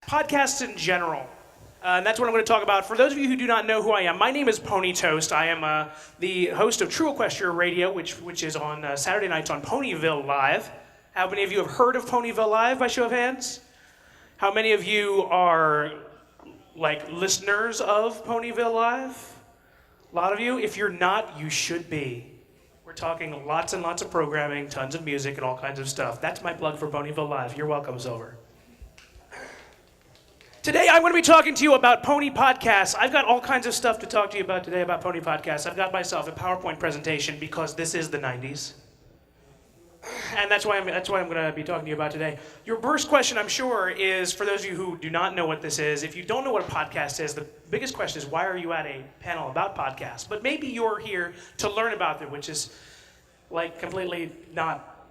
Podcasts in general. And that's what I'm going to talk about. For those of you who do not know who I am, my name is PonyToast. I am the host of True Equestria Radio, which is on Saturday nights on Ponyville Live. How many of you have heard of Ponyville Live, by show of hands? How many of you are, like, listeners of Ponyville Live? A lot of you. If you're not, you should be. We're talking lots and lots of programming, tons of music, and all kinds of stuff. That's my plug for Ponyville Live. You're welcome, Silver. Today, I'm going to be talking to you about pony podcasts. I've got all kinds of stuff to talk to you about today about pony podcasts. I've got myself a PowerPoint presentation because this is the 90s. And that's why I'm going to be talking to you about today. Your first question, I'm sure, is, for those of you who do not know what this is, if you don't know what a podcast is, the biggest question is, why are you at a panel about podcasts? But maybe you're here to learn about them, which is, like, completely not...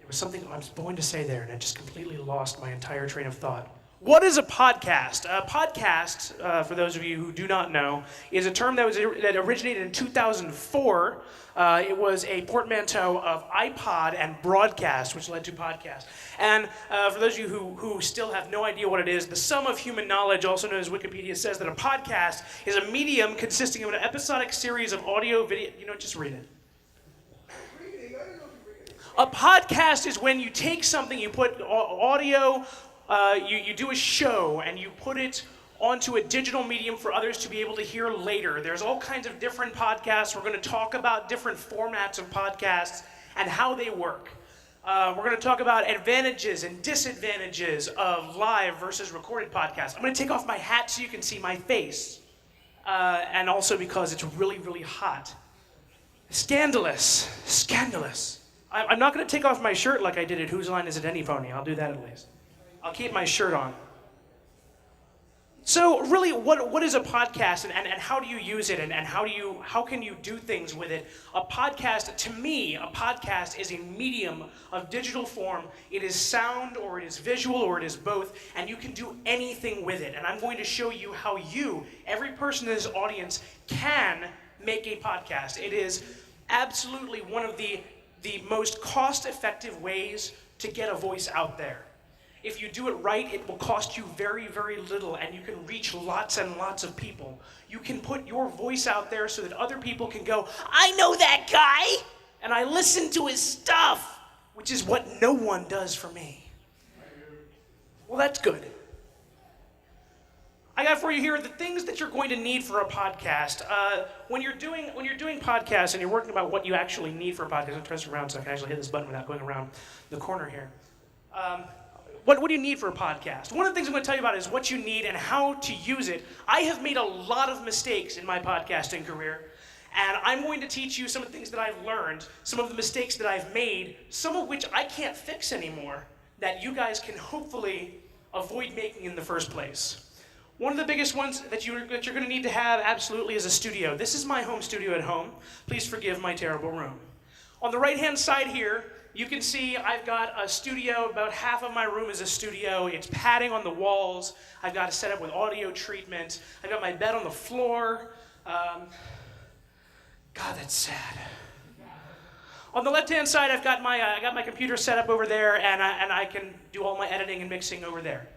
It was something I was going to say there, and I just completely lost my entire train of thought. What is a podcast? A podcast, for those of you who do not know, is a term that originated in 2004. It was a portmanteau of iPod and broadcast, which led to podcast. And for those of you who still have no idea what it is, the sum of human knowledge, also known as Wikipedia, says that a podcast is a medium consisting of an episodic series of audio, video... You know, just read it. A podcast is when you take something, you put audio... You do a show and you put it onto a digital medium for others to be able to hear later. There's all kinds of different podcasts. We're going to talk about different formats of podcasts and how they work. We're going to talk about advantages and disadvantages of live versus recorded podcasts. I'm going to take off my hat so you can see my face. And also because it's really, really hot. Scandalous. Scandalous. I'm not going to take off my shirt like I did at Whose Line Is It Any Pony. I'll do that at least. I'll keep my shirt on. So really, what is a podcast and how do you use it and how can you do things with it? A podcast, to me, a podcast is a medium of digital form. It is sound or it is visual or it is both, and you can do anything with it. And I'm going to show you how you, every person in this audience, can make a podcast. It is absolutely one of the most cost-effective ways to get a voice out there. If you do it right, it will cost you very, very little, and you can reach lots and lots of people. You can put your voice out there so that other people can go, I know that guy, and I listen to his stuff, which is what no one does for me. Well, that's good. I got for you here the things that you're going to need for a podcast. When you're doing podcasts and you're working about what you actually need for a podcast, I'll turn this around so I can actually hit this button without going around the corner here. What do you need for a podcast? One of the things I'm going to tell you about is what you need and how to use it. I have made a lot of mistakes in my podcasting career, and I'm going to teach you some of the things that I've learned, some of the mistakes that I've made, some of which I can't fix anymore, that you guys can hopefully avoid making in the first place. One of the biggest ones that you're going to need to have absolutely is a studio. This is my home studio at home. Please forgive my terrible room. On the right-hand side here, you can see I've got a studio. About half of my room is a studio. It's padding on the walls. I've got it set up with audio treatment. I've got my bed on the floor. God, that's sad. On the left-hand side, I've got my computer set up over there, and I can do all my editing and mixing over there.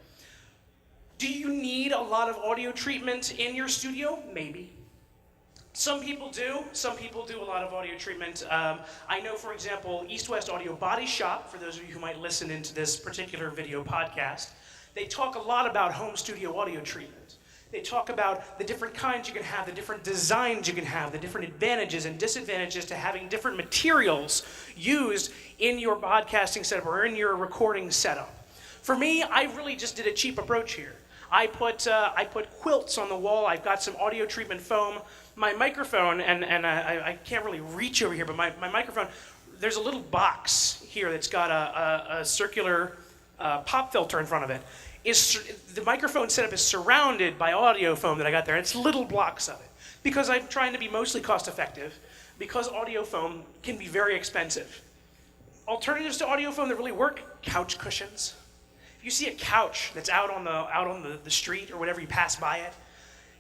Do you need a lot of audio treatment in your studio? Maybe. Some people do. Some people do a lot of audio treatment. I know, for example, East West Audio Body Shop, for those of you who might listen into this particular video podcast, they talk a lot about home studio audio treatment. They talk about the different kinds you can have, the different designs you can have, the different advantages and disadvantages to having different materials used in your podcasting setup or in your recording setup. For me, I really just did a cheap approach here. I put quilts on the wall. I've got some audio treatment foam. My microphone, and I can't really reach over here, but my microphone, there's a little box here that's got a circular pop filter in front of it. The microphone setup is surrounded by audio foam that I got there. It's little blocks of it. Because I'm trying to be mostly cost effective, because audio foam can be very expensive. Alternatives to audio foam that really work, couch cushions. If you see a couch that's out on the street or whatever, you pass by it,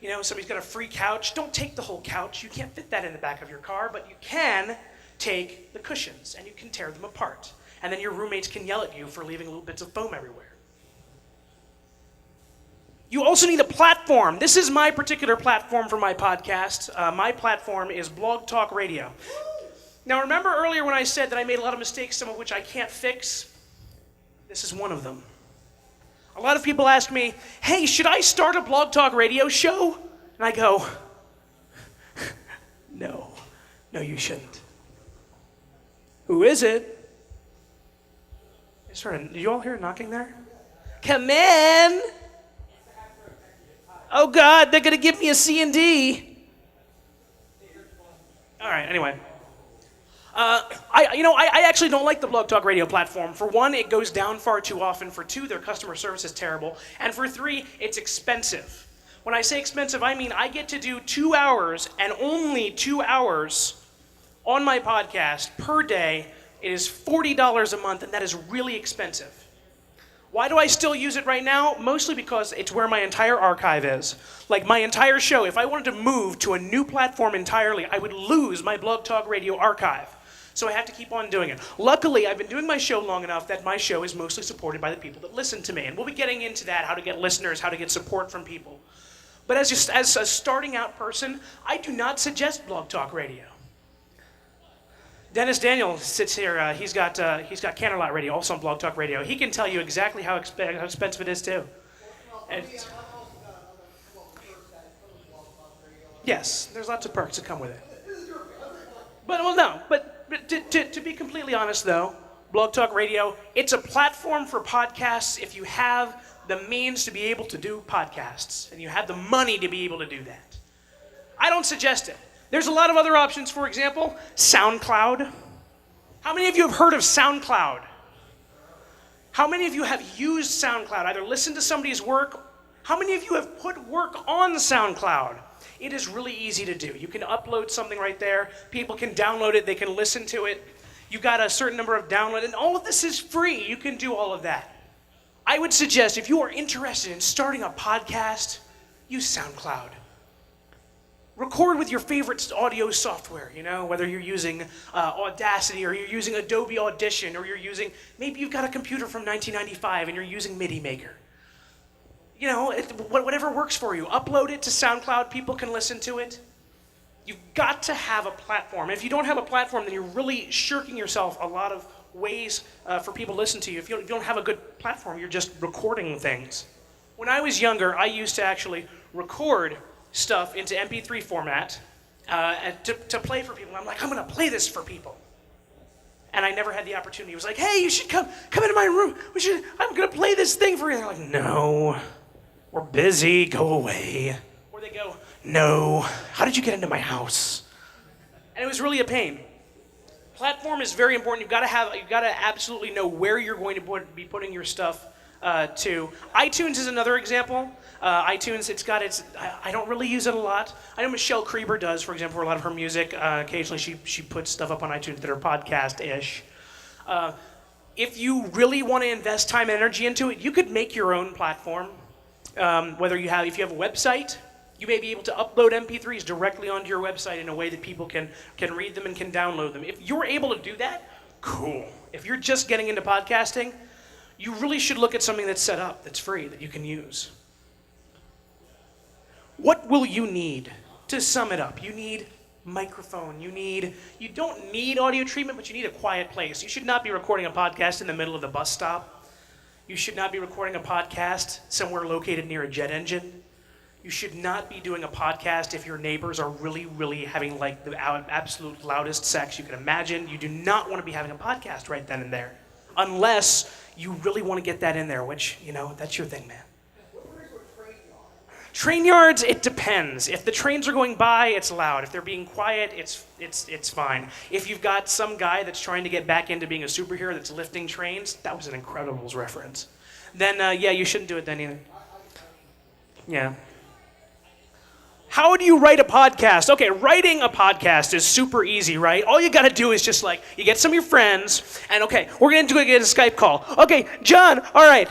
you know, somebody's got a free couch, don't take the whole couch. You can't fit that in the back of your car, but you can take the cushions and you can tear them apart. And then your roommates can yell at you for leaving little bits of foam everywhere. You also need a platform. This is my particular platform for my podcast. My platform is Blog Talk Radio. Now, remember earlier when I said that I made a lot of mistakes, some of which I can't fix? This is one of them. A lot of people ask me, hey, should I start a Blog Talk Radio show? And I go, no, you shouldn't. Who is it? Did you all hear knocking there? Come in. Oh God, they're gonna give me a C and D. All right, anyway. I actually don't like the Blog Talk Radio platform. For one, it goes down far too often. For two, their customer service is terrible. And for three, it's expensive. When I say expensive, I mean I get to do 2 hours and only 2 hours on my podcast per day. It is $40 a month, and that is really expensive. Why do I still use it right now? Mostly because it's where my entire archive is. Like my entire show, if I wanted to move to a new platform entirely, I would lose my Blog Talk Radio archive. So I have to keep on doing it. Luckily, I've been doing my show long enough that my show is mostly supported by the people that listen to me. And we'll be getting into that, how to get listeners, how to get support from people. But as a starting out person, I do not suggest Blog Talk Radio. Dennis Daniel sits here. He's got Canterlot Radio, also on Blog Talk Radio. He can tell you exactly how expensive it is too. And yes, there's lots of perks that come with it. But to be completely honest though, Blog Talk Radio, it's a platform for podcasts if you have the means to be able to do podcasts and you have the money to be able to do that. I don't suggest it. There's a lot of other options. For example, SoundCloud. How many of you have heard of SoundCloud? How many of you have used SoundCloud, either listened to somebody's work? How many of you have put work on SoundCloud? It is really easy to do. You can upload something right there. People can download it. They can listen to it. You've got a certain number of downloads, and all of this is free. You can do all of that. I would suggest if you are interested in starting a podcast, use SoundCloud. Record with your favorite audio software, whether you're using Audacity or you're using Adobe Audition or maybe you've got a computer from 1995 and you're using MIDI Maker. Whatever works for you. Upload it to SoundCloud, people can listen to it. You've got to have a platform. If you don't have a platform, then you're really shirking yourself a lot of ways for people to listen to you. If you don't have a good platform, you're just recording things. When I was younger, I used to actually record stuff into MP3 format to play for people. I'm like, I'm gonna play this for people. And I never had the opportunity. It was like, hey, you should come into my room. I'm gonna play this thing for you. And they're like, no, we're busy, go away. Or they go, no, how did you get into my house? And it was really a pain. Platform is very important. You've gotta absolutely know where you're going to be putting your stuff to. iTunes is another example. iTunes, I don't really use it a lot. I know Michelle Krieber does, for example, for a lot of her music. Occasionally she puts stuff up on iTunes that are podcast-ish. If you really want to invest time and energy into it, you could make your own platform. If you have a website, you may be able to upload MP3s directly onto your website in a way that people can read them and can download them. If you're able to do that, cool. If you're just getting into podcasting, you really should look at something that's set up, that's free, that you can use. What will you need? To sum it up, you need microphone. You don't need audio treatment, but you need a quiet place. You should not be recording a podcast in the middle of the bus stop. You should not be recording a podcast somewhere located near a jet engine. You should not be doing a podcast if your neighbors are really, really having like the absolute loudest sex you can imagine. You do not want to be having a podcast right then and there, unless you really want to get that in there, which, that's your thing, man. Train yards, it depends. If the trains are going by, it's loud. If they're being quiet, it's fine. If you've got some guy that's trying to get back into being a superhero that's lifting trains, that was an Incredibles reference, then you shouldn't do it then either. Yeah. How do you write a podcast? Okay, writing a podcast is super easy, right? All you gotta do is just you get some of your friends, and okay, we're gonna get a Skype call. Okay, John, all right.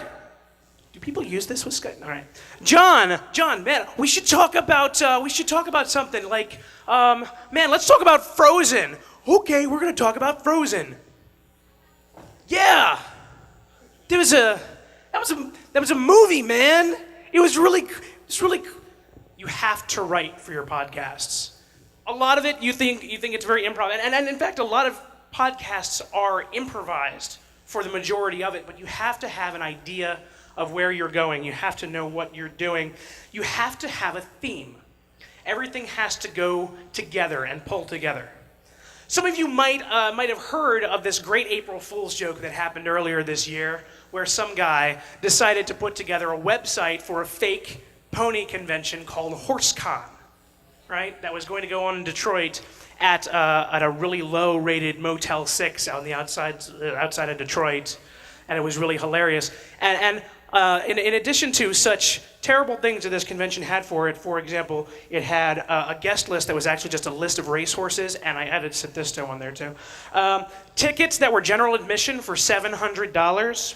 Do people use this with Skype? All right. John, man, we should talk about something man, let's talk about Frozen. Okay, we're gonna talk about Frozen. Yeah. That was a movie, man. It was really, you have to write for your podcasts. A lot of it, you think it's very improv. And in fact, a lot of podcasts are improvised for the majority of it, but you have to have an idea of where you're going. You have to know what you're doing. You have to have a theme. Everything has to go together and pull together. Some of you might have heard of this great April Fool's joke that happened earlier this year, where some guy decided to put together a website for a fake pony convention called TrotCon, right? That was going to go on in Detroit at a really low-rated Motel 6 on the outside of Detroit, and it was really hilarious. And in addition to such terrible things that this convention had for it, for example, it had a guest list that was actually just a list of racehorses, and I added Sadisto on there too. Tickets that were general admission for $700,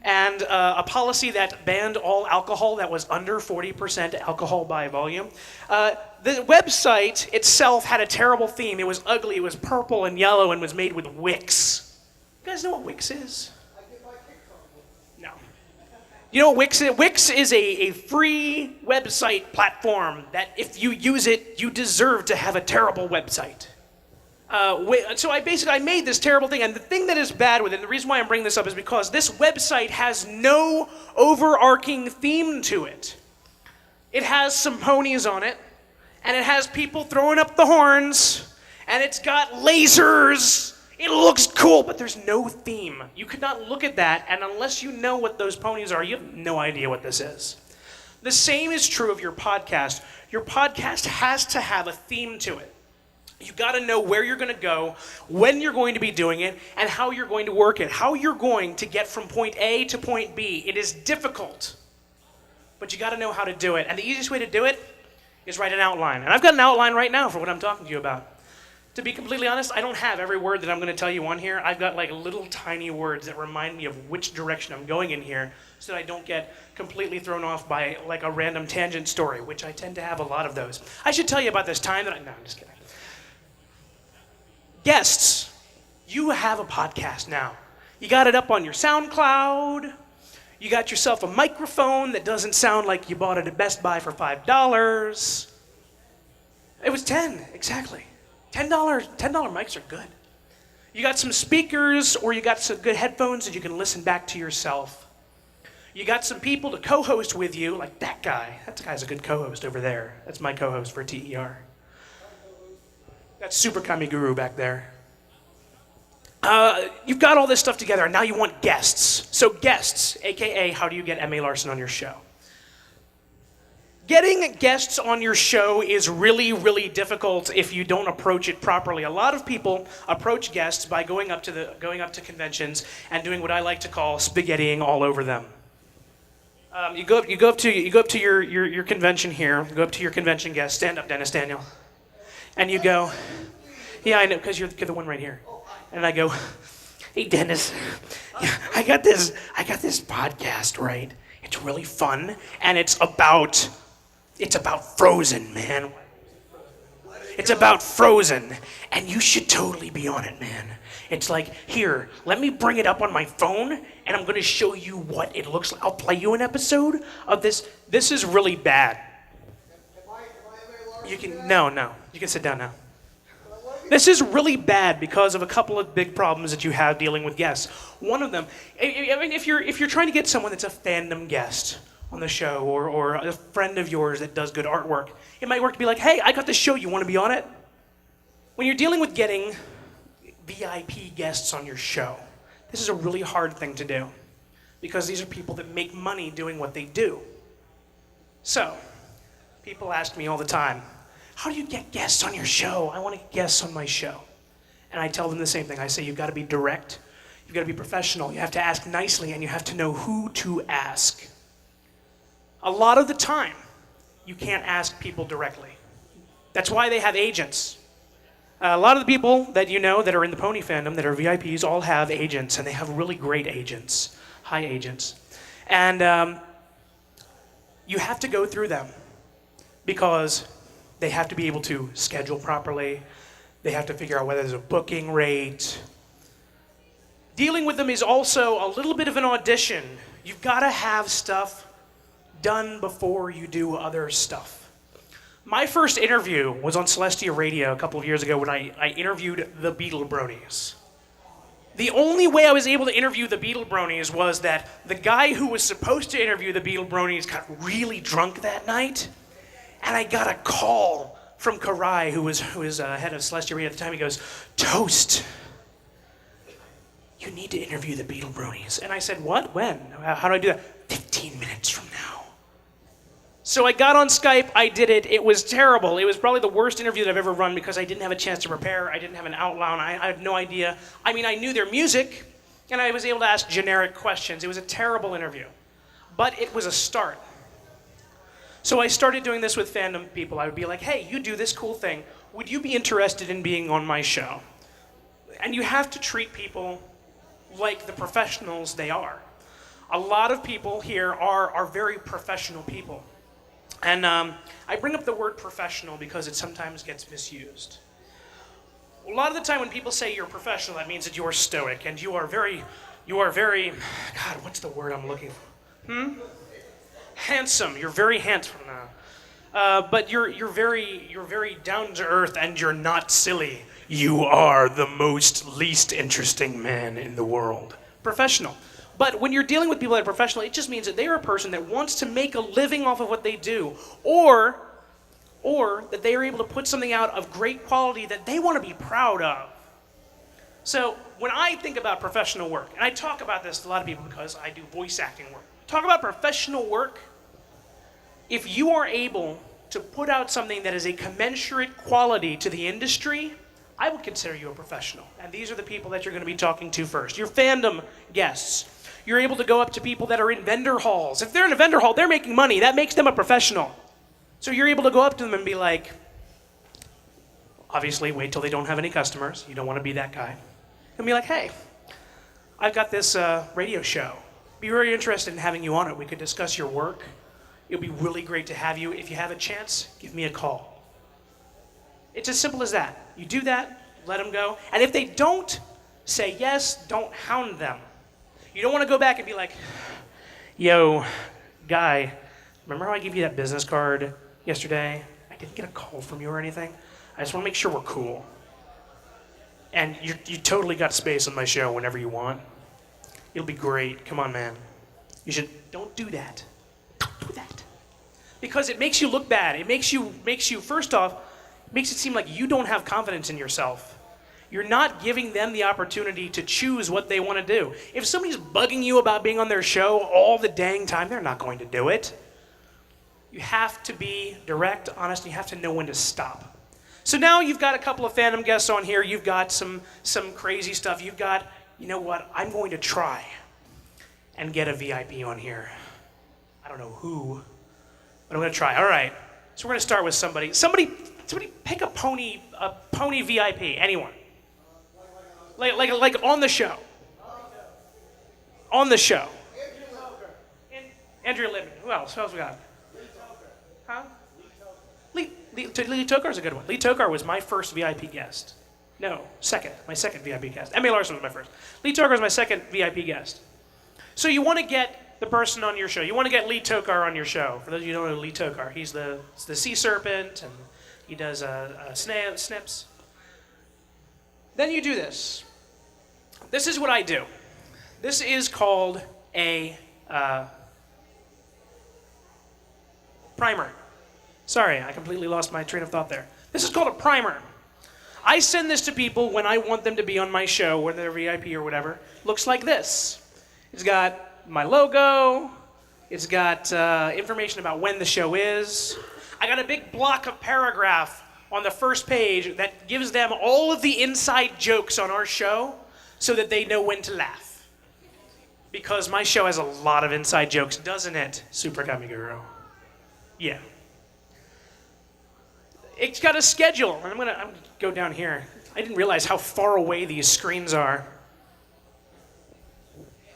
and a policy that banned all alcohol that was under 40% alcohol by volume. The website itself had a terrible theme. It was ugly, it was purple and yellow, and was made with Wix. You guys know what Wix is? No. You know what Wix is? Wix is a free website platform that if you use it, you deserve to have a terrible website. So I made this terrible thing, and the thing that is bad with it, and the reason why I'm bringing this up is because this website has no overarching theme to it. It has some ponies on it, and it has people throwing up the horns, and it's got lasers. It looks cool, but there's no theme. You could not look at that, and unless you know what those ponies are, you have no idea what this is. The same is true of your podcast. Your podcast has to have a theme to it. You got to know where you're going to go, when you're going to be doing it, and how you're going to work it, how you're going to get from point A to point B. It is difficult, but you got to know how to do it. And the easiest way to do it is write an outline. And I've got an outline right now for what I'm talking to you about. To be completely honest, I don't have every word that I'm going to tell you on here. I've got like little tiny words that remind me of which direction I'm going in here so that I don't get completely thrown off by like a random tangent story, which I tend to have a lot of those. I should tell you about this time that no, I'm just kidding. Guests, you have a podcast now. You got it up on your SoundCloud. You got yourself a microphone that doesn't sound like you bought it at Best Buy for $5. It was $10, exactly. $10 mics are good. You got some speakers or you got some good headphones that you can listen back to yourself. You got some people to co-host with you, like that guy. That guy's a good co-host over there. That's my co-host for TER. That's Super Kami Guru back there. You've got all this stuff together, and now you want guests. So guests, aka how do you get M.A. Larson on your show? Getting guests on your show is really, really difficult if you don't approach it properly. A lot of people approach guests by going up to conventions and doing what I like to call spaghettiing all over them. You go up to your convention here. You go up to your convention guest. Stand up, Dennis Daniel. And you go, yeah, I know, because you're the one right here. And I go, hey, Dennis, yeah, I got this podcast, right? It's really fun, and it's about Frozen, man. It's about Frozen, and you should totally be on it, man. It's like, here, let me bring it up on my phone, and I'm going to show you what it looks like. I'll play you an episode of this. This is really bad. You can, no. You can sit down now. This is really bad because of a couple of big problems that you have dealing with guests. One of them, I mean, if you're trying to get someone that's a fandom guest on the show or a friend of yours that does good artwork, it might work to be like, hey, I got this show, you want to be on it? When you're dealing with getting VIP guests on your show, this is a really hard thing to do because these are people that make money doing what they do. So, people ask me all the time, how do you get guests on your show? I want to get guests on my show. And I tell them the same thing. I say, you've got to be direct. You've got to be professional. You have to ask nicely, and you have to know who to ask. A lot of the time, you can't ask people directly. That's why they have agents. A lot of the people that you know that are in the pony fandom, that are VIPs, all have agents, and they have really great agents, high agents. And you have to go through them because they have to be able to schedule properly. They have to figure out whether there's a booking rate. Dealing with them is also a little bit of an audition. You've got to have stuff done before you do other stuff. My first interview was on Celestia Radio a couple of years ago when I interviewed the Beetle-bronies. The only way I was able to interview the Beetle-bronies was that the guy who was supposed to interview the Beetle-bronies got really drunk that night, and I got a call from Karai, who was head of Celestia Radio at the time. He goes, "Toast, you need to interview the Beetle-bronies." And I said, "What? When? How do I do that?" 15 minutes from now. So I got on Skype, I did it. It was terrible. It was probably the worst interview that I've ever run because I didn't have a chance to prepare. I didn't have an outline. I had no idea. I mean, I knew their music, and I was able to ask generic questions. It was a terrible interview. But it was a start. So I started doing this with fandom people. I would be like, "Hey, you do this cool thing. Would you be interested in being on my show?" And you have to treat people like the professionals they are. A lot of people here are very professional people. And I bring up the word professional because it sometimes gets misused. A lot of the time when people say you're professional, that means that you're stoic and you are very, God, what's the word I'm looking for? Handsome. You're very handsome. But you're very down to earth and you're not silly. You are the most least interesting man in the world. Professional. But when you're dealing with people that are professional, it just means that they're a person that wants to make a living off of what they do, or that they are able to put something out of great quality that they want to be proud of. So when I think about professional work, and I talk about this to a lot of people because I do voice acting work, talk about professional work, if you are able to put out something that is a commensurate quality to the industry, I would consider you a professional. And these are the people that you're going to be talking to first. Your fandom guests. You're able to go up to people that are in vendor halls. If they're in a vendor hall, they're making money. That makes them a professional. So you're able to go up to them and be like, obviously wait till they don't have any customers. You don't want to be that guy. And be like, "Hey, I've got this radio show. Be very interested in having you on it. We could discuss your work. It'll be really great to have you. If you have a chance, give me a call." It's as simple as that. You do that, let them go. And if they don't say yes, don't hound them. You don't want to go back and be like, "Yo, guy, remember how I gave you that business card yesterday? I didn't get a call from you or anything. I just want to make sure we're cool. And you totally got space on my show whenever you want. It'll be great. Come on, man." You should, don't do that. Don't do that. Because it makes you look bad. It makes you first off, makes it seem like you don't have confidence in yourself. You're not giving them the opportunity to choose what they want to do. If somebody's bugging you about being on their show all the dang time, they're not going to do it. You have to be direct, honest, and you have to know when to stop. So now you've got a couple of fandom guests on here. You've got some crazy stuff. You've got, you know what, I'm going to try and get a VIP on here. I don't know who, but I'm going to try. All right. So we're going to start with somebody. Somebody pick a pony VIP. Anyone. Like on the show. On the show. Andrea Libman. Who else? Who else we got? Huh? Lee Tokar is a good one. Lee Tokar was my first VIP guest. No, second. My second VIP guest. Emmy Larson was my first. Lee Tokar is my second VIP guest. So you want to get the person on your show. You want to get Lee Tokar on your show. For those of you who don't know Lee Tokar, he's the sea serpent, and he does snips. Then you do this. This is what I do. This is called a primer. Sorry, I completely lost my train of thought there. This is called a primer. I send this to people when I want them to be on my show, whether they're VIP or whatever. Looks like this. It's got my logo. It's got information about when the show is. I got a big block of paragraph on the first page that gives them all of the inside jokes on our show so that they know when to laugh. Because my show has a lot of inside jokes, doesn't it, Super Kamiguru? Yeah. It's got a schedule, and I'm gonna go down here. I didn't realize how far away these screens are.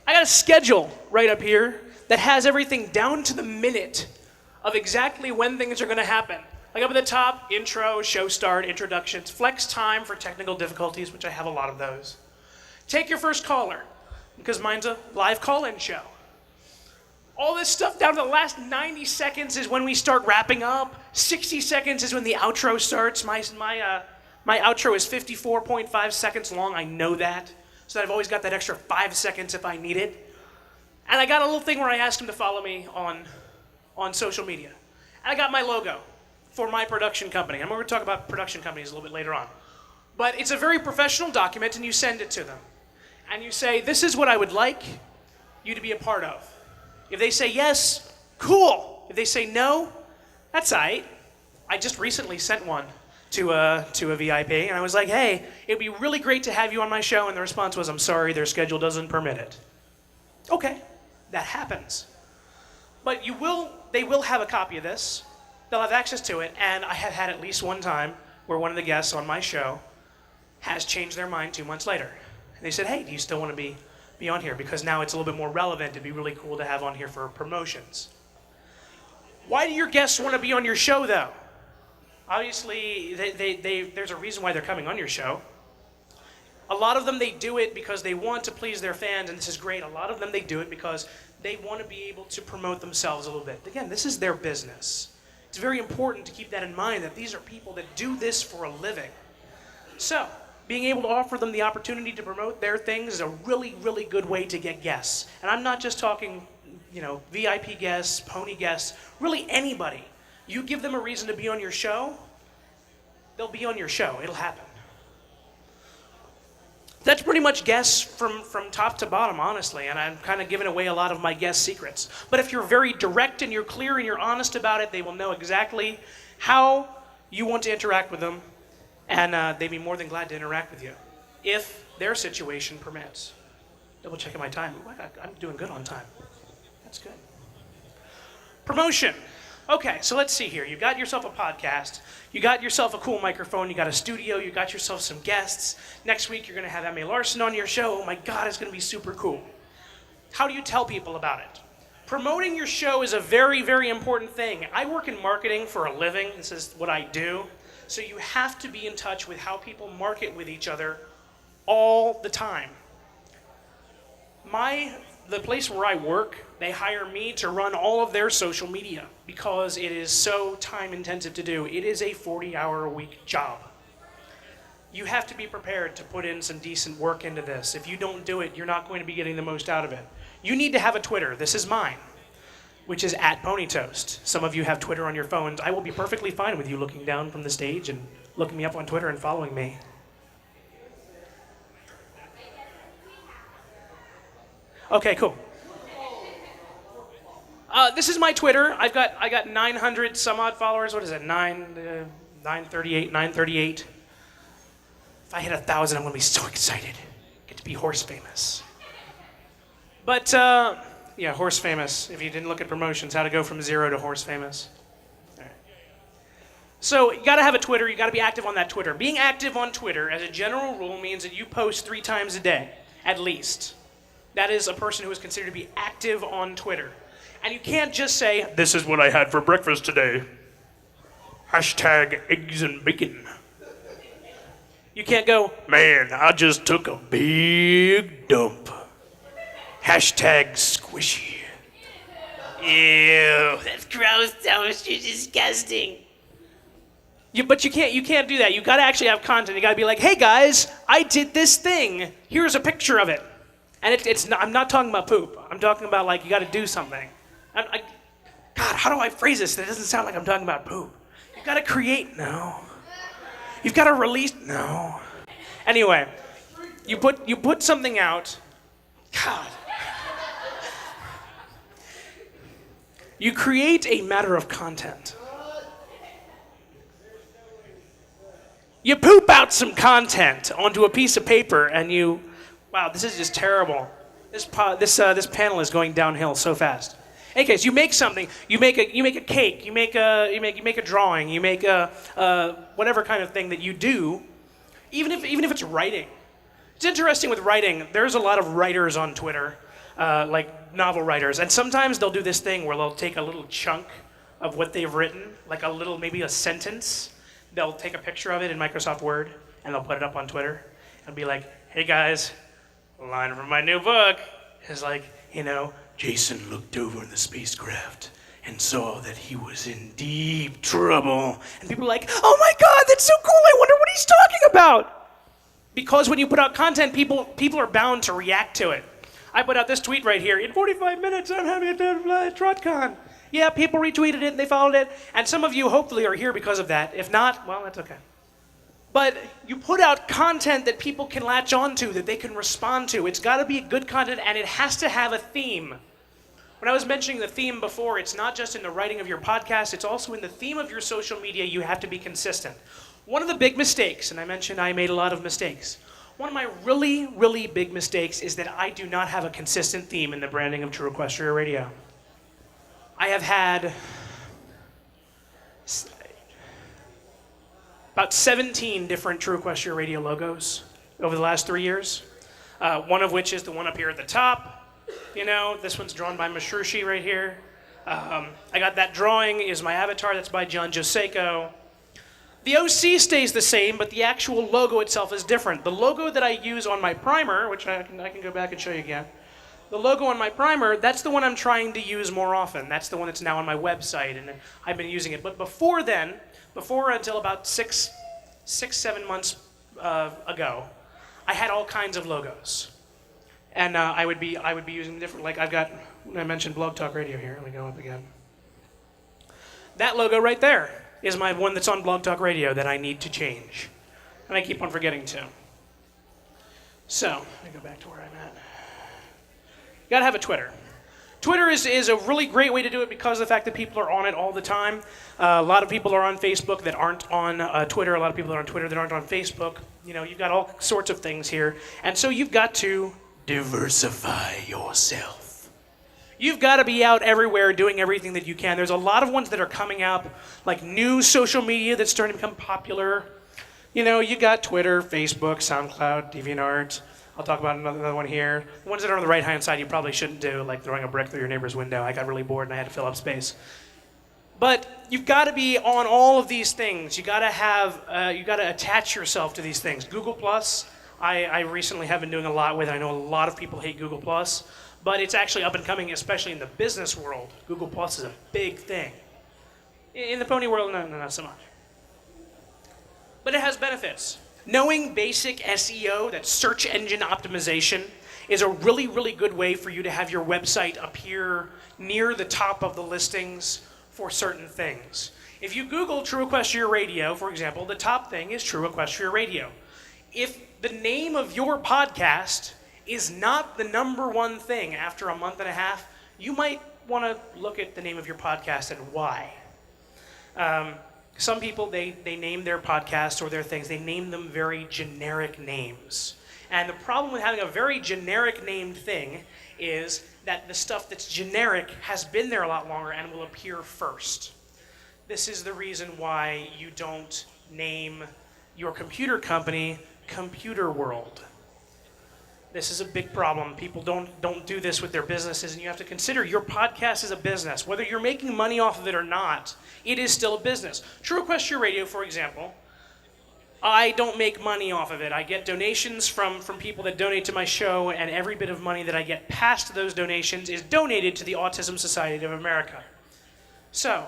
I got a schedule right up here that has everything down to the minute of exactly when things are gonna happen. Like up at the top, intro, show start, introductions, flex time for technical difficulties, which I have a lot of those. Take your first caller, because mine's a live call-in show. All this stuff down to the last 90 seconds is when we start wrapping up. 60 seconds is when the outro starts. My outro is 54.5 seconds long. I know that. So I've always got that extra 5 seconds if I need it. And I got a little thing where I asked them to follow me on social media. And I got my logo for my production company. I'm going to talk about production companies a little bit later on. But it's a very professional document, and you send it to them. And you say, this is what I would like you to be a part of. If they say yes, cool. If they say no, that's all right. I just recently sent one to a VIP, and I was like, hey, it'd be really great to have you on my show, and the response was, I'm sorry, their schedule doesn't permit it. Okay, that happens. But they will have a copy of this. They'll have access to it, and I have had at least one time where one of the guests on my show has changed their mind 2 months later. And they said, hey, do you still want to be on here? Because now it's a little bit more relevant. It'd be really cool to have on here for promotions. Why do your guests want to be on your show, though? Obviously, there's a reason why they're coming on your show. A lot of them, they do it because they want to please their fans, and this is great. A lot of them, they do it because they want to be able to promote themselves a little bit. Again, this is their business. It's very important to keep that in mind, that these are people that do this for a living. So, being able to offer them the opportunity to promote their things is a really, really good way to get guests. And I'm not just talking, VIP guests, pony guests, really anybody. You give them a reason to be on your show, they'll be on your show. It'll happen. That's pretty much guests from top to bottom, honestly, and I'm kind of giving away a lot of my guest secrets. But if you're very direct and you're clear and you're honest about it, they will know exactly how you want to interact with them, and they'd be more than glad to interact with you, if their situation permits. Double checking my time. Ooh, I'm doing good on time. That's good. Promotion. Okay, so let's see here. You got yourself a podcast. You got yourself a cool microphone. You got a studio. You got yourself some guests. Next week, you're going to have Emmy Larson on your show. Oh my God, it's going to be super cool. How do you tell people about it? Promoting your show is a very, very important thing. I work in marketing for a living. This is what I do. So you have to be in touch with how people market with each other all the time. The place where I work, they hire me to run all of their social media because it is so time intensive to do. It is a 40-hour-a-week job. You have to be prepared to put in some decent work into this. If you don't do it, you're not going to be getting the most out of it. You need to have a Twitter. This is mine, which is @PonyToast. Some of you have Twitter on your phones. I will be perfectly fine with you looking down from the stage and looking me up on Twitter and following me. Okay, cool. This is my Twitter. I got 900 some odd followers. What is it? 938. If I hit 1,000, I'm gonna be so excited. Get to be horse famous. But yeah, horse famous. If you didn't look at promotions, how to go from 0 to horse famous. All right. So you gotta have a Twitter. You gotta be active on that Twitter. Being active on Twitter, as a general rule, means that you post 3 times a day, at least. That is a person who is considered to be active on Twitter. And you can't just say, this is what I had for breakfast today. #eggs and bacon. You can't go, man, I just took a big dump. #squishy. Ew, that's gross, Thomas, you're disgusting. But you can't do that. You gotta actually have content. You gotta be like, hey guys, I did this thing. Here's a picture of it. And I'm not talking about poop. I'm talking about, like, you got to do something. God, how do I phrase this? That doesn't sound like I'm talking about poop. You've got to create. No. You've got to release. No. Anyway, you put something out. God. You create a matter of content. You poop out some content onto a piece of paper, and you. Wow, this is just terrible. This panel is going downhill so fast. In any case, you make something. You make a cake. You make a drawing. You make a whatever kind of thing that you do. Even if it's writing. It's interesting with writing. There's a lot of writers on Twitter, like novel writers, and sometimes they'll do this thing where they'll take a little chunk of what they've written, like maybe a sentence. They'll take a picture of it in Microsoft Word and they'll put it up on Twitter and be like, "Hey guys. A line from my new book is like, Jason looked over in the spacecraft and saw that he was in deep trouble. And people were like, oh my God, that's so cool, I wonder what he's talking about. Because when you put out content, people are bound to react to it. I put out this tweet right here, in 45 minutes I'm having a TrotCon. Yeah, people retweeted it and they followed it. And some of you hopefully are here because of that. If not, well, that's okay. But you put out content that people can latch onto, that they can respond to. It's got to be good content, and it has to have a theme. When I was mentioning the theme before, it's not just in the writing of your podcast, it's also in the theme of your social media. You have to be consistent. One of the big mistakes, and I mentioned I made a lot of mistakes, one of my really, really big mistakes is that I do not have a consistent theme in the branding of True Equestria Radio. I have had about 17 different True Equestria Radio logos over the last 3 years. One of which is the one up here at the top. You know, this one's drawn by Mashrushi right here. I got that drawing is my avatar. That's by John Joseko. The OC stays the same, but the actual logo itself is different. The logo that I use on my primer, which I can go back and show you again. The logo on my primer, that's the one I'm trying to use more often. That's the one that's now on my website, and I've been using it. But before then, until about 7 months ago, I had all kinds of logos. And I would be using different, like I've got, I mentioned Blog Talk Radio here. Let me go up again. That logo right there is my one that's on Blog Talk Radio that I need to change. And I keep on forgetting to. So, let me go back to where I'm at. You gotta have a Twitter. Twitter is a really great way to do it because of the fact that people are on it all the time. A lot of people are on Facebook that aren't on Twitter. A lot of people are on Twitter that aren't on Facebook. You know, you've got all sorts of things here. And so you've got to diversify yourself. You've got to be out everywhere doing everything that you can. There's a lot of ones that are coming up, like new social media that's starting to become popular. You know, you got Twitter, Facebook, SoundCloud, DeviantArt. I'll talk about another one here. The ones that are on the right-hand side you probably shouldn't do, like throwing a brick through your neighbor's window. I got really bored and I had to fill up space. But you've got to be on all of these things. You got to attach yourself to these things. Google Plus, I recently have been doing a lot with. I know a lot of people hate Google Plus. But it's actually up and coming, especially in the business world. Google Plus is a big thing. In the pony world, no, not so much. But it has benefits. Knowing basic SEO, that's search engine optimization, is a really, really good way for you to have your website appear near the top of the listings for certain things. If you Google True Equestria Radio, for example, the top thing is True Equestria Radio. If the name of your podcast is not the number one thing after a month and a half, you might want to look at the name of your podcast and why. Some people, they name their podcasts or their things, they name them very generic names. And the problem with having a very generic named thing is that the stuff that's generic has been there a lot longer and will appear first. This is the reason why you don't name your computer company Computer World. This is a big problem. People don't do this with their businesses, and you have to consider your podcast is a business. Whether you're making money off of it or not, it is still a business. True Equestria Radio, for example, I don't make money off of it. I get donations from people that donate to my show, and every bit of money that I get past those donations is donated to the Autism Society of America. So,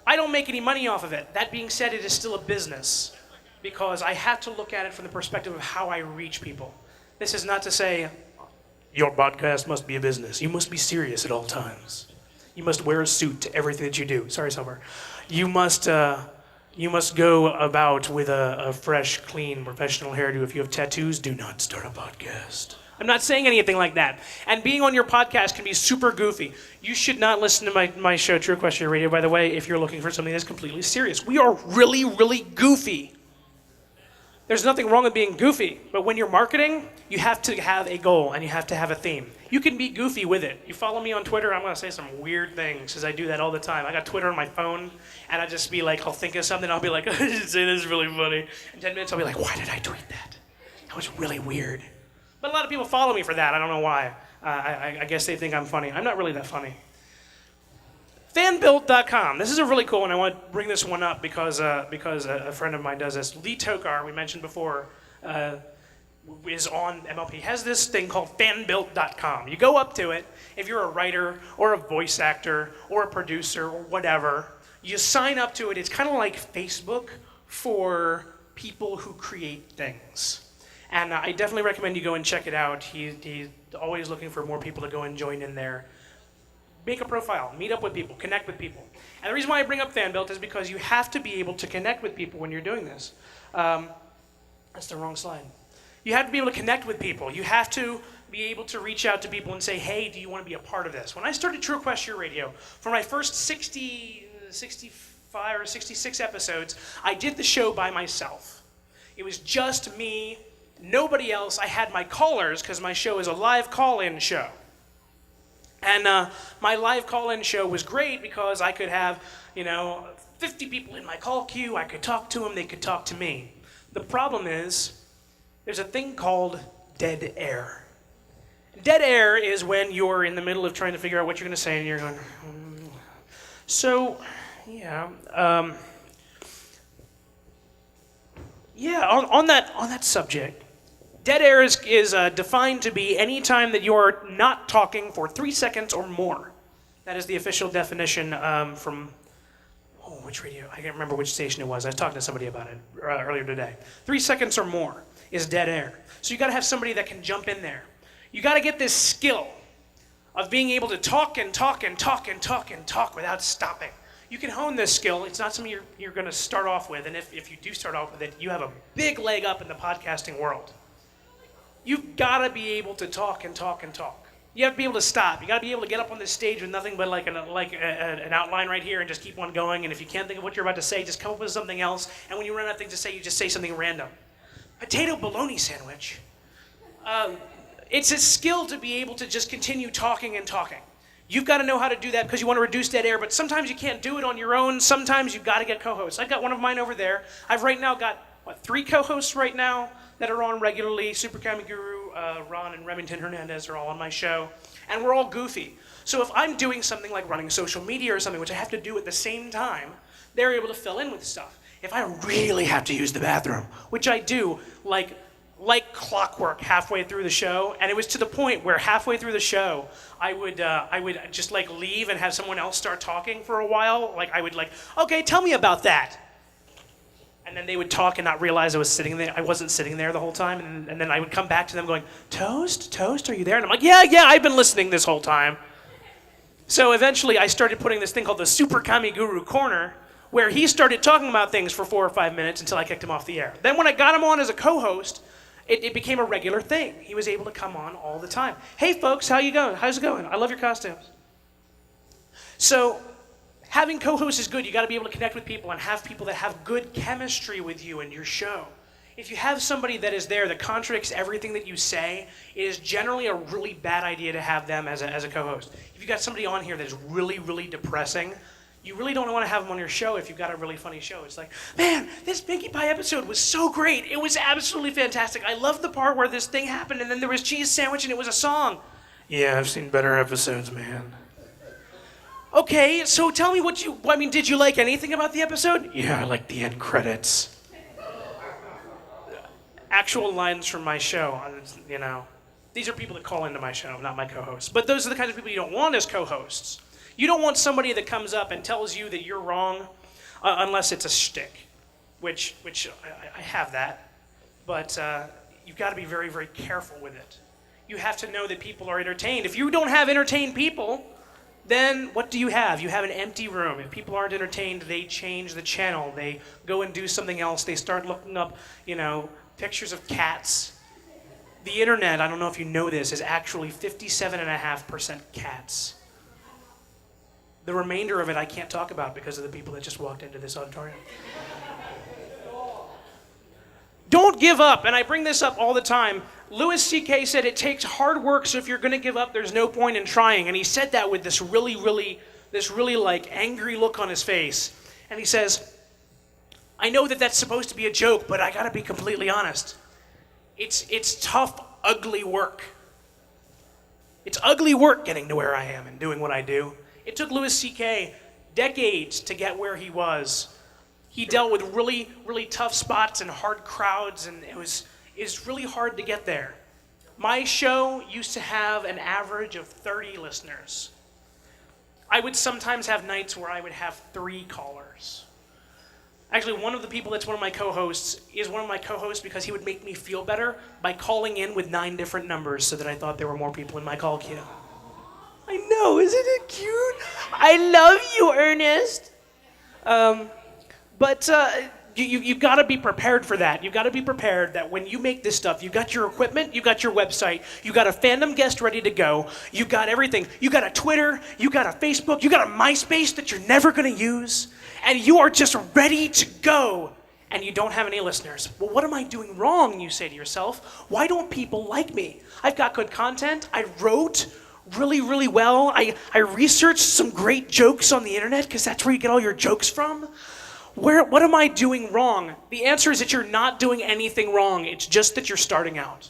I don't make any money off of it. That being said, it is still a business because I have to look at it from the perspective of how I reach people. This is not to say, your podcast must be a business. You must be serious at all times. You must wear a suit to everything that you do. Sorry, Silver. You must go about with a fresh, clean, professional hairdo. If you have tattoos, do not start a podcast. I'm not saying anything like that. And being on your podcast can be super goofy. You should not listen to my show, True Equestria Radio, by the way, if you're looking for something that's completely serious. We are really, really goofy. There's nothing wrong with being goofy, but when you're marketing, you have to have a goal and you have to have a theme. You can be goofy with it. You follow me on Twitter, I'm going to say some weird things because I do that all the time. I got Twitter on my phone, and I'll just be like, I'll think of something, I'll be like, I should say this is really funny. In 10 minutes, I'll be like, why did I tweet that? That was really weird. But a lot of people follow me for that. I don't know why. I guess they think I'm funny. I'm not really that funny. Fanbuilt.com. This is a really cool one. I want to bring this one up because a friend of mine does this. Lee Tokar, we mentioned before, is on MLP, has this thing called Fanbuilt.com. You go up to it, if you're a writer or a voice actor or a producer or whatever, you sign up to it. It's kind of like Facebook for people who create things. And I definitely recommend you go and check it out. He's always looking for more people to go and join in there. Make a profile, meet up with people, connect with people. And the reason why I bring up Fanbuilt is because you have to be able to connect with people when you're doing this. That's the wrong slide. You have to be able to connect with people. You have to be able to reach out to people and say, hey, do you want to be a part of this? When I started True Equestria Radio, for my first 65 or 66 episodes, I did the show by myself. It was just me, nobody else. I had my callers, because my show is a live call-in show. And my live call-in show was great because I could have, 50 people in my call queue. I could talk to them. They could talk to me. The problem is, there's a thing called dead air. Dead air is when you're in the middle of trying to figure out what you're going to say, and you're going, So, yeah. On that subject, dead air is defined to be any time that you're not talking for 3 seconds or more. That is the official definition from, which radio? I can't remember which station it was. I was talking to somebody about it earlier today. 3 seconds or more is dead air. So you got to have somebody that can jump in there. You got to get this skill of being able to talk and talk and talk and talk and talk without stopping. You can hone this skill. It's not something you're going to start off with, and if you do start off with it, you have a big leg up in the podcasting world. You've got to be able to talk and talk and talk. You have to be able to stop. You got to be able to get up on this stage with nothing but like an outline right here and just keep on going. And if you can't think of what you're about to say, just come up with something else. And when you run out of things to say, you just say something random. Potato bologna sandwich. It's a skill to be able to just continue talking and talking. You've got to know how to do that because you want to reduce dead air, but sometimes you can't do it on your own. Sometimes you've got to get co-hosts. I've got one of mine over there. I've right now got, 3 co-hosts right now that are on regularly. Super Kami Guru, Ron, and Remington Hernandez are all on my show. And we're all goofy. So if I'm doing something like running social media or something, which I have to do at the same time, they're able to fill in with stuff. If I really have to use the bathroom, which I do, like clockwork halfway through the show, and it was to the point where halfway through the show, I would just leave and have someone else start talking for a while. Okay, tell me about that. And then they would talk and not realize I was sitting there. I wasn't sitting there the whole time, and then I would come back to them going, Toast, are you there? And I'm like, yeah, I've been listening this whole time. So eventually I started putting this thing called the Super Kami Guru Corner, where he started talking about things for 4 or 5 minutes until I kicked him off the air. Then when I got him on as a co-host, it became a regular thing. He was able to come on all the time. Hey folks, how you going? How's it going? I love your costumes. So having co-hosts is good. You got to be able to connect with people and have people that have good chemistry with you and your show. If you have somebody that is there that contradicts everything that you say, it is generally a really bad idea to have them as a co-host. If you've got somebody on here that is really, really depressing, you really don't want to have them on your show if you've got a really funny show. It's like, man, this Pinkie Pie episode was so great. It was absolutely fantastic. I loved the part where this thing happened and then there was cheese sandwich and it was a song. Yeah, I've seen better episodes, man. Okay, so tell me did you like anything about the episode? Yeah, I liked the end credits. Actual lines from my show, These are people that call into my show, not my co-hosts. But those are the kinds of people you don't want as co-hosts. You don't want somebody that comes up and tells you that you're wrong, unless it's a shtick, which I have that. But you've got to be very, very careful with it. You have to know that people are entertained. If you don't have entertained people, then what do you have? You have an empty room. If people aren't entertained, they change the channel. They go and do something else. They start looking up, pictures of cats. The internet, I don't know if you know this, is actually 57.5% cats. The remainder of it I can't talk about because of the people that just walked into this auditorium. Don't give up, and I bring this up all the time. Louis C.K. said it takes hard work, so if you're going to give up, there's no point in trying. And he said that with this really angry look on his face. And he says, I know that that's supposed to be a joke, but I got to be completely honest. It's tough, ugly work. It's ugly work getting to where I am and doing what I do. It took Louis C.K. decades to get where he was. He dealt with really, really tough spots and hard crowds, and is really hard to get there. My show used to have an average of 30 listeners. I would sometimes have nights where I would have 3 callers. Actually, one of the people that's one of my co-hosts is one of my co-hosts because he would make me feel better by calling in with 9 different numbers so that I thought there were more people in my call queue. I know, isn't it cute? I love you, Ernest. But you've got to be prepared for that. You've got to be prepared that when you make this stuff, you've got your equipment, you've got your website, you've got a fandom guest ready to go, you've got everything. You've got a Twitter, you've got a Facebook, you've got a MySpace that you're never going to use, and you are just ready to go, and you don't have any listeners. Well, what am I doing wrong, you say to yourself? Why don't people like me? I've got good content. I wrote really, really well. I researched some great jokes on the internet because that's where you get all your jokes from. What am I doing wrong? The answer is that you're not doing anything wrong. It's just that you're starting out.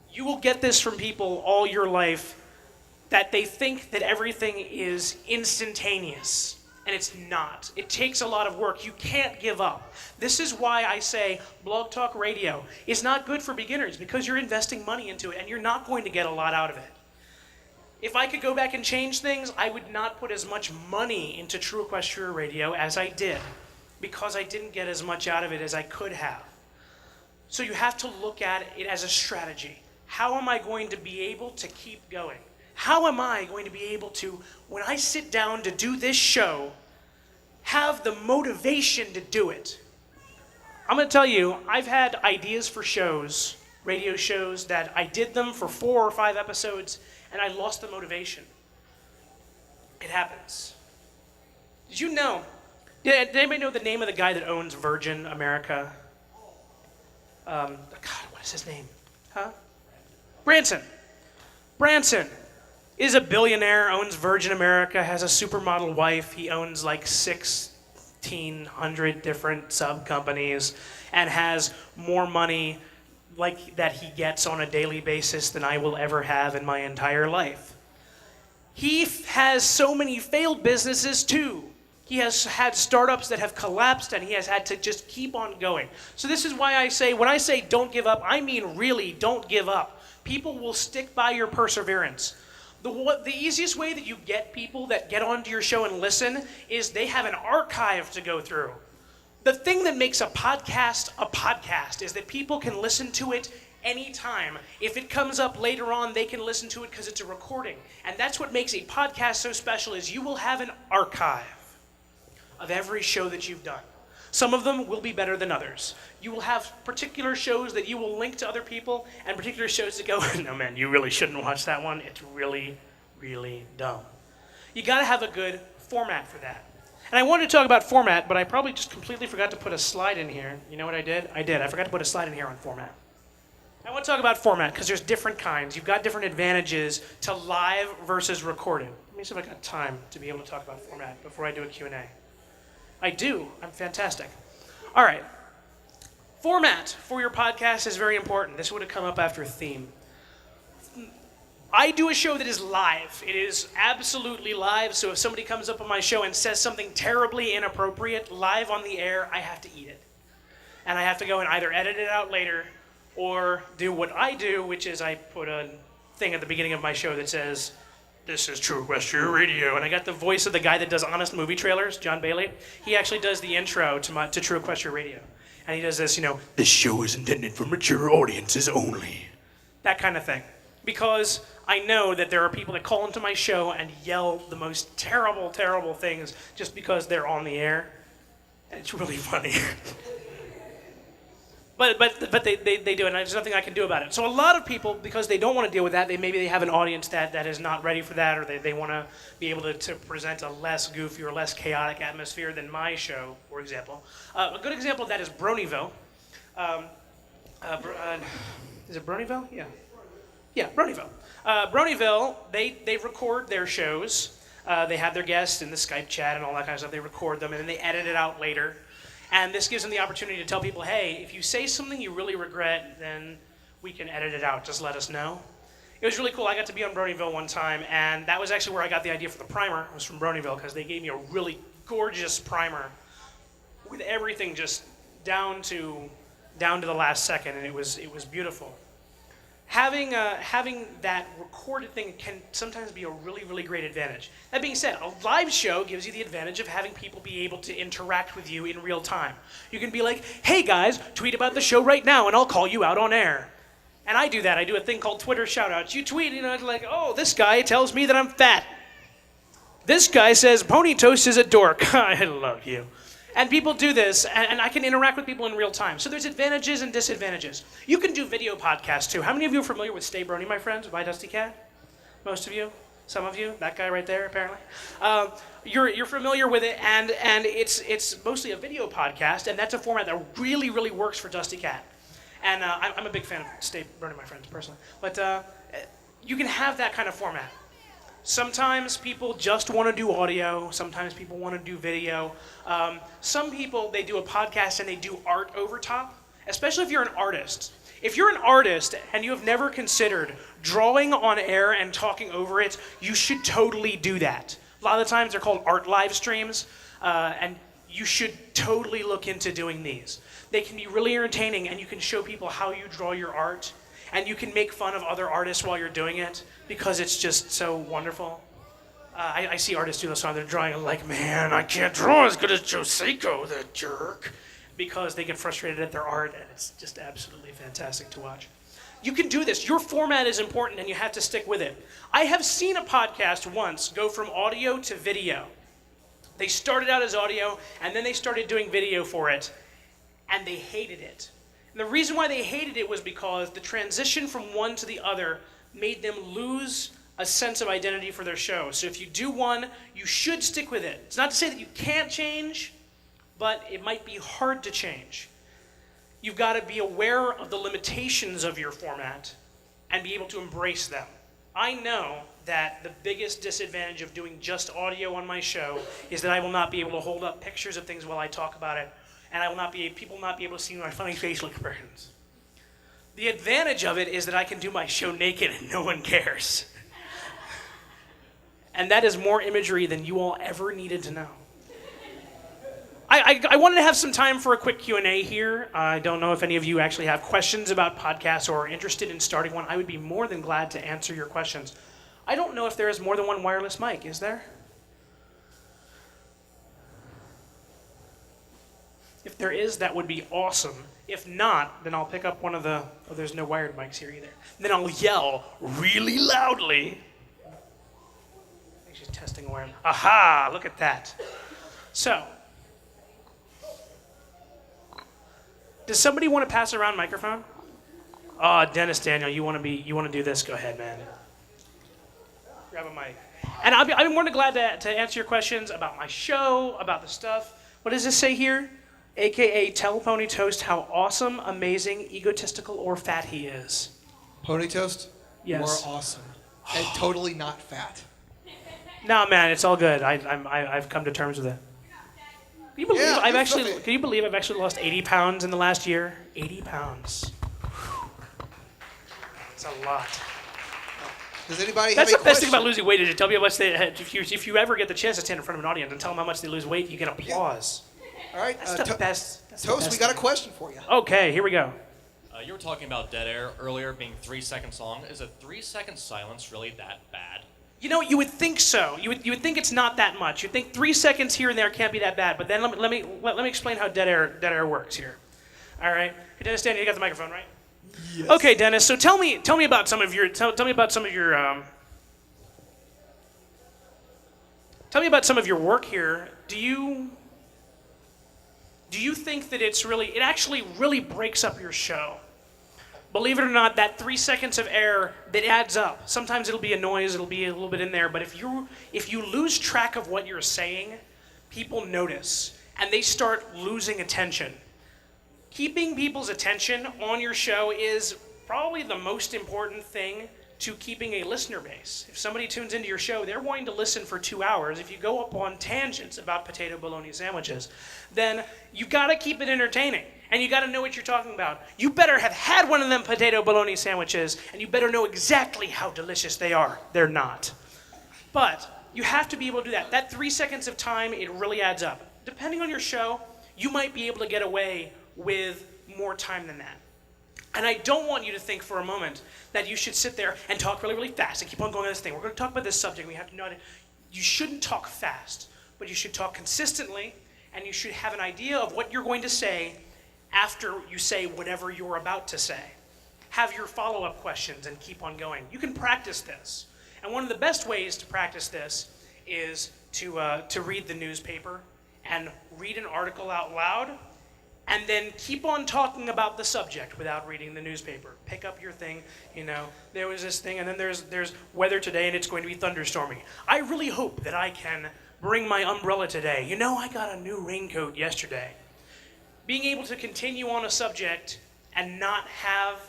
You will get this from people all your life, that they think that everything is instantaneous, and it's not. It takes a lot of work. You can't give up. This is why I say Blog Talk Radio is not good for beginners, because you're investing money into it, and you're not going to get a lot out of it. If I could go back and change things, I would not put as much money into True Equestria Radio as I did, because I didn't get as much out of it as I could have. So you have to look at it as a strategy. How am I going to be able to keep going? How am I going to be able to, when I sit down to do this show, have the motivation to do it? I'm going to tell you, I've had ideas for shows, radio shows, that I did them for 4 or 5 episodes, and I lost the motivation. It happens. Did you know? Did anybody know the name of the guy that owns Virgin America? God, what is his name? Branson. Branson is a billionaire, owns Virgin America, has a supermodel wife. He owns like 1,600 different sub-companies and has more money like that he gets on a daily basis than I will ever have in my entire life. He has so many failed businesses too. He has had startups that have collapsed, and he has had to just keep on going. So this is why I say, when I say don't give up, I mean really don't give up. People will stick by your perseverance. The easiest way that you get people that get onto your show and listen is they have an archive to go through. The thing that makes a podcast is that people can listen to it anytime. If it comes up later on, they can listen to it because it's a recording. And that's what makes a podcast so special, is you will have an archive of every show that you've done. Some of them will be better than others. You will have particular shows that you will link to other people, and particular shows that go, no man, you really shouldn't watch that one. It's really, really dumb. You gotta have a good format for that. And I wanted to talk about format, but I probably just completely forgot to put a slide in here. You know what I did? I forgot to put a slide in here on format. I want to talk about format because there's different kinds. You've got different advantages to live versus recorded. Let me see if I got time to be able to talk about format before I do a Q&A. I do. I'm fantastic. All right. Format for your podcast is very important. This would have come up after theme. I do a show that is live. It is absolutely live, so if somebody comes up on my show and says something terribly inappropriate live on the air, I have to eat it. And I have to go and either edit it out later or do what I do, which is I put a thing at the beginning of my show that says, "This is True Equestria Radio," and I got the voice of the guy that does Honest Movie Trailers, John Bailey. He actually does the intro to True Equestria Radio. And he does this, "This show is intended for mature audiences only." That kind of thing. Because I know that there are people that call into my show and yell the most terrible, terrible things just because they're on the air. And it's really funny. But they do it, and there's nothing I can do about it. So a lot of people, because they don't want to deal with that, maybe they have an audience that is not ready for that, or they want to be able to present a less goofy or less chaotic atmosphere than my show, for example. A good example of that is Ponyville. Is it Ponyville? Yeah. Yeah, Ponyville. Ponyville, they record their shows. They have their guests in the Skype chat and all that kind of stuff. They record them, and then they edit it out later. And this gives them the opportunity to tell people, hey, if you say something you really regret, then we can edit it out. Just let us know. It was really cool. I got to be on Ponyville one time, and that was actually where I got the idea for the primer. It was from Ponyville, because they gave me a really gorgeous primer with everything just down to down to the last second, and it was beautiful. Having that recorded thing can sometimes be a really, really great advantage. That being said, a live show gives you the advantage of having people be able to interact with you in real time. You can be like, hey guys, tweet about the show right now and I'll call you out on air. And I do that. I do a thing called Twitter shoutouts. You tweet, like, oh, this guy tells me that I'm fat. This guy says PonyToast is a dork. I love you. And people do this, and I can interact with people in real time. So there's advantages and disadvantages. You can do video podcasts, too. How many of you are familiar with Stay Brony, my friends, by Dusty Cat? Most of you? Some of you? That guy right there, apparently. You're familiar with it, and it's mostly a video podcast, and that's a format that really, really works for Dusty Cat. And I'm a big fan of Stay Brony, my friends, personally. But you can have that kind of format. Sometimes people just want to do audio. Sometimes people want to do video. Some people, they do a podcast and they do art over top, especially if you're an artist. If you're an artist and you have never considered drawing on air and talking over it, you should totally do that. A lot of the times they're called art live streams, and you should totally look into doing these. They can be really entertaining, and you can show people how you draw your art. And you can make fun of other artists while you're doing it because it's just so wonderful. I see artists do this on their drawing and like, man, I can't draw as good as Joe Seiko, the jerk. Because they get frustrated at their art and it's just absolutely fantastic to watch. You can do this. Your format is important and you have to stick with it. I have seen a podcast once go from audio to video. They started out as audio and then they started doing video for it and they hated it. And the reason why they hated it was because the transition from one to the other made them lose a sense of identity for their show. So if you do one, you should stick with it. It's not to say that you can't change, but it might be hard to change. You've got to be aware of the limitations of your format and be able to embrace them. I know that the biggest disadvantage of doing just audio on my show is that I will not be able to hold up pictures of things while I talk about it. And people will not be able to see my funny facial expressions. The advantage of it is that I can do my show naked and no one cares. And that is more imagery than you all ever needed to know. I wanted to have some time for a quick Q&A here. I don't know if any of you actually have questions about podcasts or are interested in starting one. I would be more than glad to answer your questions. I don't know if there is more than one wireless mic, is there? If there is, that would be awesome. If not, then I'll pick up one of the... Oh, there's no wired mics here either. Then I'll yell really loudly. I think she's testing a wire. Aha! Look at that. So, does somebody want to pass around microphone? Oh, Dennis Daniel, you want to do this? Go ahead, man. Grab a mic. And I'll be more than glad to answer your questions about my show, about the stuff. What does this say here? AKA tell PonyToast how awesome, amazing, egotistical, or fat he is. PonyToast? Yes. You are awesome. And totally not fat. No, man, it's all good. I've come to terms with it. Can you believe I've actually lost 80 pounds in the last year? 80 pounds. That's a lot. Does anybody That's have the a best thing question? about losing weight is to tell people how much they... If you ever get the chance to stand in front of an audience and tell them how much they lose weight, you get applause. All right. That's the best. That's the Toast, best we got a thing. question for you. Okay, here we go. You were talking about dead air earlier being 3 seconds long. Is a 3-second silence really that bad? You know, you would think so. You would think it's not that much. You'd think 3 seconds here and there can't be that bad. But then let me explain how dead air works here. All right, hey, Dennis, Daniel, you got the microphone, right? Yes. Okay, Dennis. So tell me about some of your tell me about some of your work here. Do you think that it actually really breaks up your show? Believe it or not, that 3 seconds of air, that adds up. Sometimes it'll be a noise, it'll be a little bit in there, but if you lose track of what you're saying, people notice, and they start losing attention. Keeping people's attention on your show is probably the most important thing to keeping a listener base. If somebody tunes into your show, they're wanting to listen for 2 hours. If you go up on tangents about potato bologna sandwiches, then you've got to keep it entertaining. And you got to know what you're talking about. You better have had one of them potato bologna sandwiches, and you better know exactly how delicious they are. They're not. But you have to be able to do that. That 3 seconds of time, it really adds up. Depending on your show, you might be able to get away with more time than that. And I don't want you to think for a moment that you should sit there and talk really, really fast and keep on going on this thing. We're going to talk about this subject. We have to know it. You shouldn't talk fast, but you should talk consistently, and you should have an idea of what you're going to say after you say whatever you're about to say. Have your follow-up questions and keep on going. You can practice this. And one of the best ways to practice this is to read the newspaper and read an article out loud, and then keep on talking about the subject without reading the newspaper. Pick up your thing, there was this thing, and then there's weather today, and it's going to be thunderstormy. I really hope that I can bring my umbrella today. I got a new raincoat yesterday. Being able to continue on a subject and not have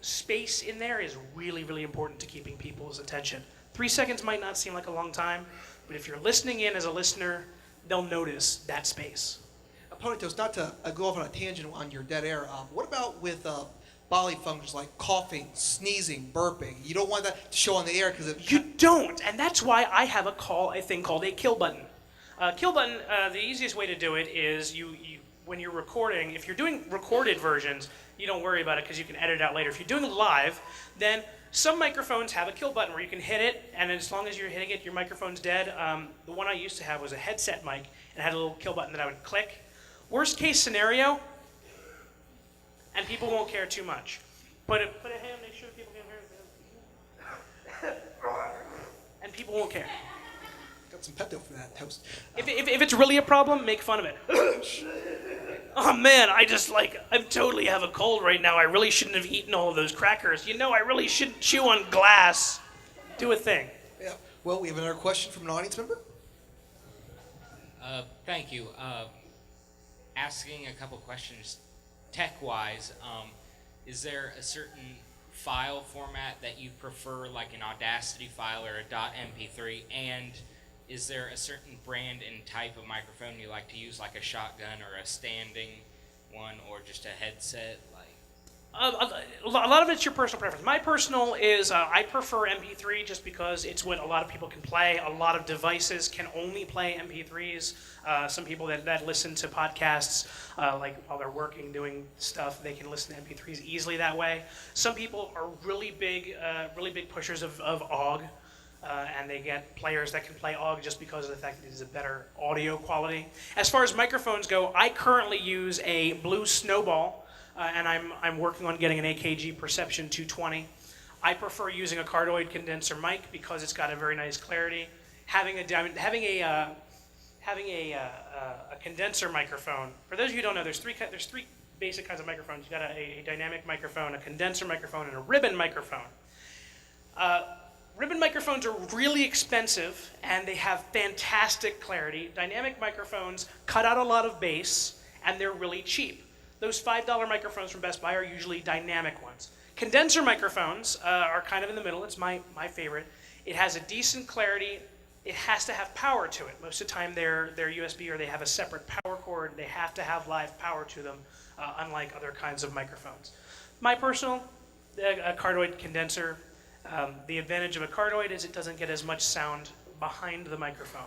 space in there is really, really important to keeping people's attention. 3 seconds might not seem like a long time, but if you're listening in as a listener, they'll notice that space. PonyToast, not to go off on a tangent on your dead air, what about with bodily functions like coughing, sneezing, burping? You don't want that to show on the air because You don't, and that's why I have a thing called a kill button. Kill button, the easiest way to do it is you when you're recording, if you're doing recorded versions, you don't worry about it because you can edit it out later. If you're doing live, then some microphones have a kill button where you can hit it, and as long as you're hitting it, your microphone's dead. The one I used to have was a headset mic, and it had a little kill button that I would click. Worst case scenario, and people won't care too much. Put a hand, make sure people can hear it. And people won't care. got some peto for that toast. If it's really a problem, make fun of it. Oh man, I totally have a cold right now. I really shouldn't have eaten all of those crackers. I really shouldn't chew on glass. Do a thing. Yeah. Well, we have another question from an audience member. Thank you. Asking a couple questions tech-wise, is there a certain file format that you prefer, like an Audacity file or a .mp3? And is there a certain brand and type of microphone you like to use, like a shotgun or a standing one, or just a headset? A lot of it's your personal preference. My personal is I prefer MP3 just because it's what a lot of people can play. A lot of devices can only play MP3s. Some people that listen to podcasts, like while they're working, doing stuff, they can listen to MP3s easily that way. Some people are really big pushers of OGG, and they get players that can play OGG just because of the fact that it is a better audio quality. As far as microphones go, I currently use a Blue Snowball. And I'm working on getting an AKG Perception 220. I prefer using a cardioid condenser mic because it's got a very nice clarity. Having a condenser microphone. For those of you who don't know, there's three basic kinds of microphones. You got a dynamic microphone, a condenser microphone, and a ribbon microphone. Ribbon microphones are really expensive and they have fantastic clarity. Dynamic microphones cut out a lot of bass and they're really cheap. Those $5 microphones from Best Buy are usually dynamic ones. Condenser microphones are kind of in the middle. It's my favorite. It has a decent clarity. It has to have power to it. Most of the time they're USB or they have a separate power cord. They have to have live power to them, unlike other kinds of microphones. My personal, a cardioid condenser, the advantage of a cardioid is it doesn't get as much sound behind the microphone.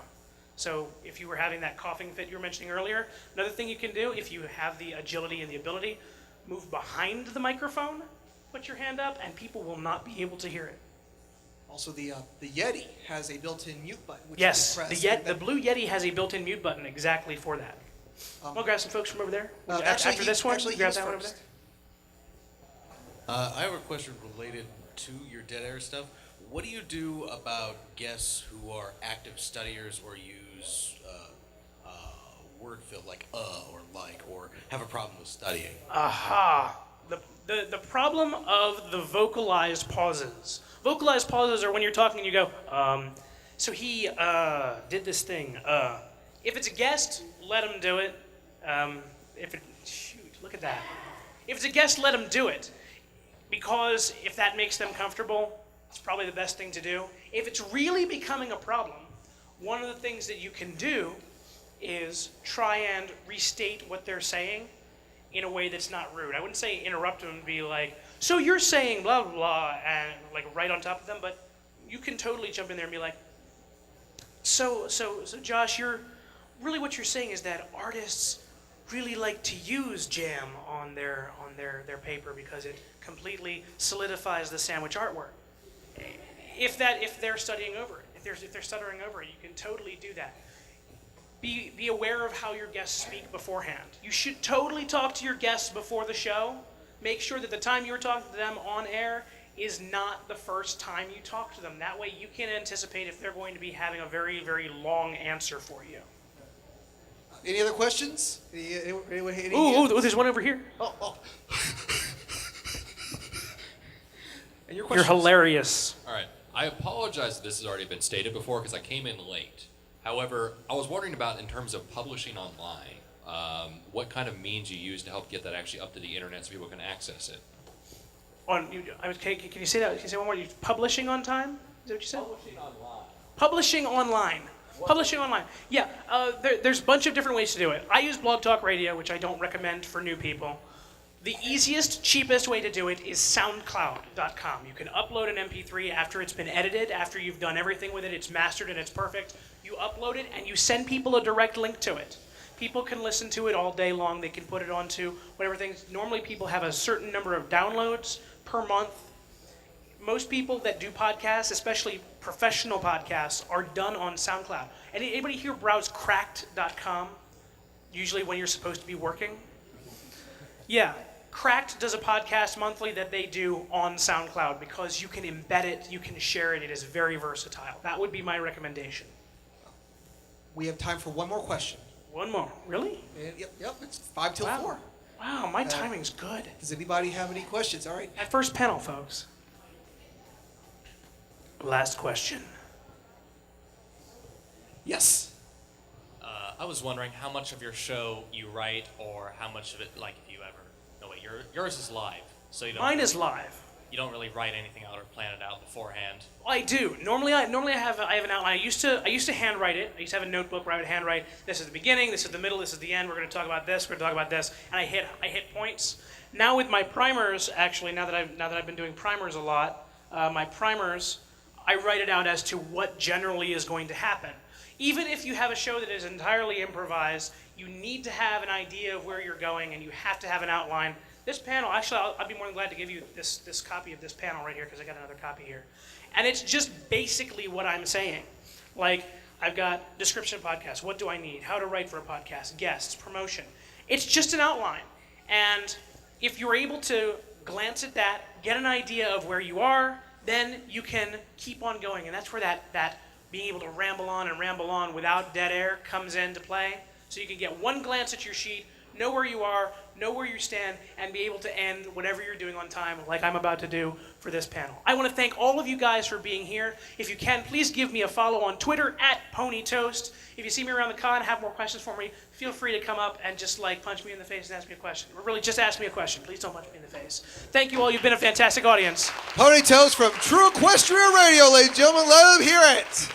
So if you were having that coughing fit you were mentioning earlier, another thing you can do, if you have the agility and the ability, move behind the microphone, put your hand up, and people will not be able to hear it. Also, the Yeti has a built-in mute button. Which Yes, you can press. the Blue Yeti has a built-in mute button exactly for that. I'll grab some folks from over there. After this one, grab that one over there. I have a question related to your dead air stuff. What do you do about guests who are active studiers or use word fill like or like, or have a problem with studying? Aha. The problem of the vocalized pauses. Vocalized pauses are when you're talking and you go, so he did this thing. If it's a guest, let him do it. Look at that. If it's a guest, let him do it. Because if that makes them comfortable, it's probably the best thing to do. If it's really becoming a problem, one of the things that you can do is try and restate what they're saying in a way that's not rude. I wouldn't say interrupt them and be like, so you're saying blah, blah, blah, and like right on top of them, but you can totally jump in there and be like, so Josh, what you're saying is that artists really like to use jam on their paper because it completely solidifies the sandwich artwork. If they're studying over it, if they're stuttering over it, you can totally do that. Be aware of how your guests speak beforehand. You should totally talk to your guests before the show. Make sure that the time you're talking to them on air is not the first time you talk to them. That way you can anticipate if they're going to be having a very, very long answer for you. Any other questions? Ooh, there's one over here. Oh. And your You're questions? hilarious. All right. I apologize if this has already been stated before because I came in late. However, I was wondering about in terms of publishing online, what kind of means you use to help get that actually up to the internet so people can access it. Can you say that? Can you say one more? Publishing on time? Is that what you said? Publishing online. Publishing online. Publishing online. Yeah, there's a bunch of different ways to do it. I use Blog Talk Radio, which I don't recommend for new people. The easiest, cheapest way to do it is SoundCloud.com. You can upload an MP3 after it's been edited, after you've done everything with it, it's mastered and it's perfect. You upload it and you send people a direct link to it. People can listen to it all day long. They can put it onto whatever things. Normally people have a certain number of downloads per month. Most people that do podcasts, especially professional podcasts, are done on SoundCloud. Anybody here browse cracked.com? Usually when you're supposed to be working? Yeah. Cracked does a podcast monthly that they do on SoundCloud because you can embed it, you can share it, it is very versatile. That would be my recommendation. We have time for one more question. One more. Really? Yep, it's 5 till Wow. 4. Wow, my timing's good. Does anybody have any questions? All right. That first panel, folks. Last question. Yes. I was wondering how much of your show you write, or how much of it, like, if you ever. No, wait, yours is live, so you don't. Mine is live. You don't really write anything out or plan it out beforehand. I do. Normally I have an outline. I used to handwrite it. I used to have a notebook where I would handwrite. This is the beginning. This is the middle. This is the end. We're going to talk about this. We're going to talk about this. And I hit points. Now with my primers, actually, now that I've been doing primers a lot, my primers, I write it out as to what generally is going to happen. Even if you have a show that is entirely improvised, you need to have an idea of where you're going, and you have to have an outline. This panel, actually, I'll be more than glad to give you this copy of this panel right here, because I got another copy here. And it's just basically what I'm saying. Like, I've got description podcast, what do I need, how to write for a podcast, guests, promotion. It's just an outline. And if you're able to glance at that, get an idea of where you are, then you can keep on going. And that's where that being able to ramble on without dead air comes into play. So you can get one glance at your sheet, know where you are, know where you stand, and be able to end whatever you're doing on time, like I'm about to do for this panel. I want to thank all of you guys for being here. If you can, please give me a follow on Twitter at PonyToast. If you see me around the con, have more questions for me, feel free to come up and just like punch me in the face and ask me a question. Or really, just ask me a question. Please don't punch me in the face. Thank you all. You've been a fantastic audience. PonyToast from True Equestria Radio, ladies and gentlemen. Let them hear it.